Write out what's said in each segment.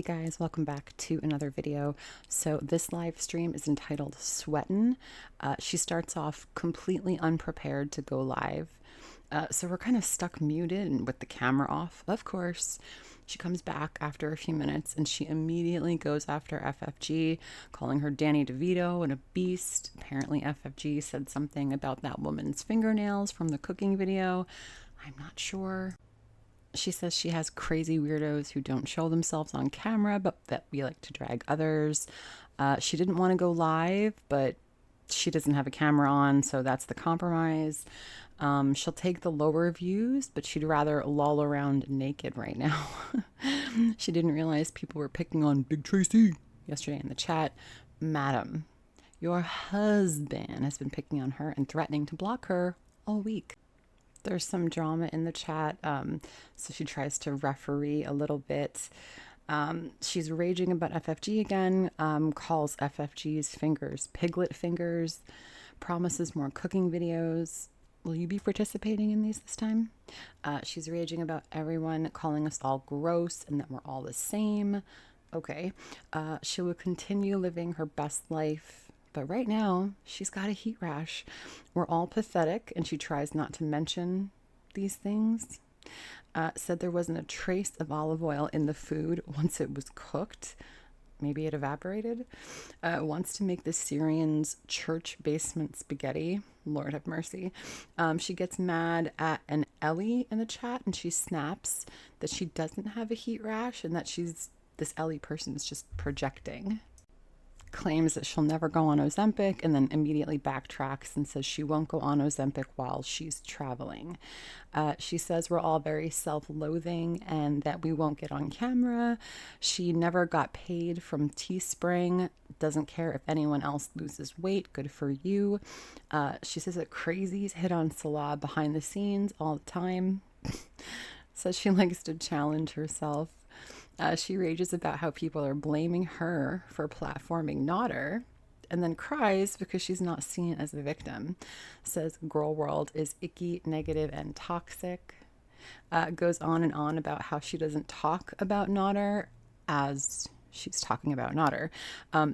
guys, welcome back to another video. So this live stream is entitled Sweatin. She starts off completely unprepared to go live. So we're kind of stuck muted and with the camera off, of course. She comes back after a few minutes and she immediately goes after FFG, calling her Danny DeVito and a beast. Apparently FFG said something about that woman's fingernails from the cooking video. I'm not sure. She says she has crazy weirdos who don't show themselves on camera, but that we like to drag others. She didn't want to go live, but she doesn't have a camera on, so that's the compromise. She'll take the lower views, but she'd rather loll around naked right now. She didn't realize people were picking on Big Tracy yesterday in the chat. Madam, your husband has been picking on her and threatening to block her all week. There's some drama in the chat, so she tries to referee a little bit. She's raging about FFG again, calls FFG's fingers piglet fingers, promises more cooking videos. Will you be participating in these this time? She's raging about everyone, calling us all gross and that we're all the same. Okay. She will continue living her best life. But right now, she's got a heat rash. We're all pathetic, and she tries not to mention these things. Said there wasn't a trace of olive oil in the food once it was cooked. Maybe it evaporated. Wants to make the Syrians church basement spaghetti. Lord have mercy. She gets mad at an Ellie in the chat, and she snaps that she doesn't have a heat rash and that this Ellie person is just projecting. Claims that she'll never go on Ozempic and then immediately backtracks and says she won't go on Ozempic while she's traveling. She says we're all very self-loathing and that we won't get on camera. She never got paid from Teespring. Doesn't care if anyone else loses weight. Good for you. She says that crazies hit on Salah behind the scenes all the time. Says she likes to challenge herself. She rages about how people are blaming her for platforming Nodder and then cries because she's not seen as a victim. Says gorlworld is icky, negative, and toxic. Goes on and on about how she doesn't talk about Nodder as she's talking about Nodder.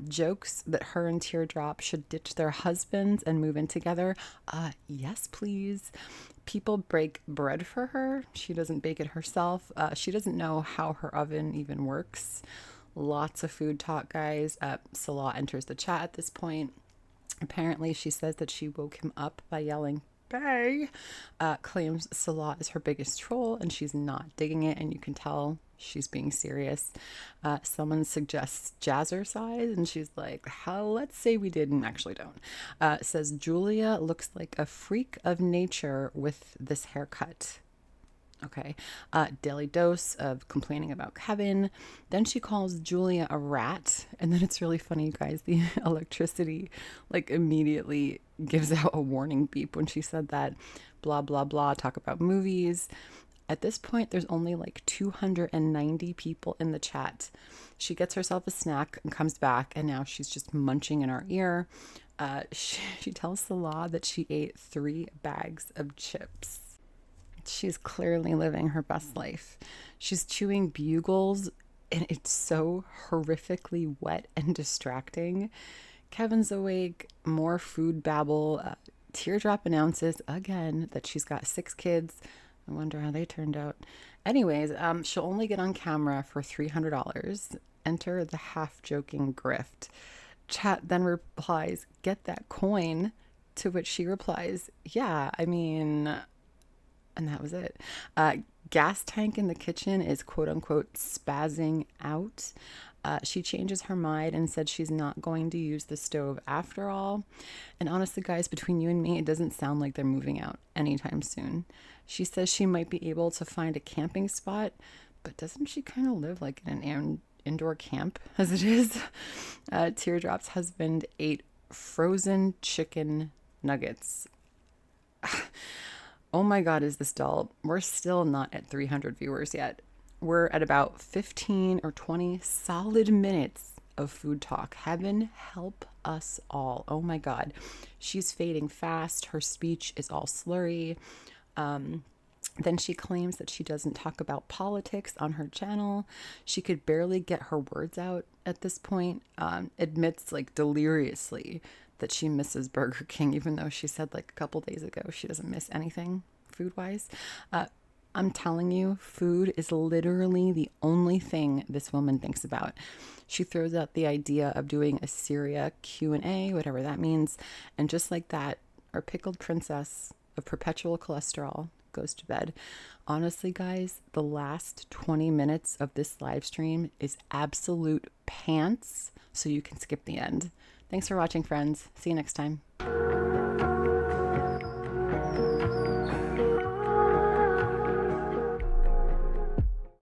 Jokes that her and Teardrop should ditch their husbands and move in together. Yes, please. People break bread for her. She doesn't bake it herself. She doesn't know how her oven even works. Lots of food talk, guys. Salah enters the chat at this point. Apparently, she says that she woke him up by yelling, "Bae!" Claims Salah is her biggest troll, and she's not digging it, and you can tell she's being serious. Someone suggests jazzercise, and she's like, hell, let's say we did and actually don't. Says Julia looks like a freak of nature with this haircut. Okay. Daily dose of complaining about Kevin. Then she calls Julia a rat. And then it's really funny, you guys. The electricity like immediately gives out a warning beep when she said that. Blah, blah, blah. Talk about movies. At this point, there's only like 290 people in the chat. She gets herself a snack and comes back, and now she's just munching in our ear. She tells Salah that she ate 3 bags of chips. She's clearly living her best life. She's chewing bugles, and it's so horrifically wet and distracting. Kevin's awake, more food babble. Teardrop announces again that she's got 6 kids. I wonder how they turned out. Anyways, she'll only get on camera for $300. Enter the half-joking grift. Chat then replies, "Get that coin," to which she replies, "Yeah, I mean," and that was it. Gas tank in the kitchen is quote-unquote spazzing out. She changes her mind and said she's not going to use the stove after all. And honestly, guys, between you and me, it doesn't sound like they're moving out anytime soon. She says she might be able to find a camping spot, but doesn't she kind of live like in an indoor camp as it is? Teardrop's husband ate frozen chicken nuggets. Oh my God, is this dull? We're still not at 300 viewers yet. We're at about 15 or 20 solid minutes of food talk. Heaven help us all. Oh my God. She's fading fast. Her speech is all slurry. Then she claims that she doesn't talk about politics on her channel. She could barely get her words out at this point. Admits like deliriously that she misses Burger King, even though she said like a couple days ago she doesn't miss anything food wise. I'm telling you, food is literally the only thing this woman thinks about. She throws out the idea of doing a Syria Q&A, whatever that means, and just like that, our pickled princess of perpetual cholesterol goes to bed. Honestly, guys, the last 20 minutes of this live stream is absolute pants, so you can skip the end. Thanks for watching, friends. See you next time.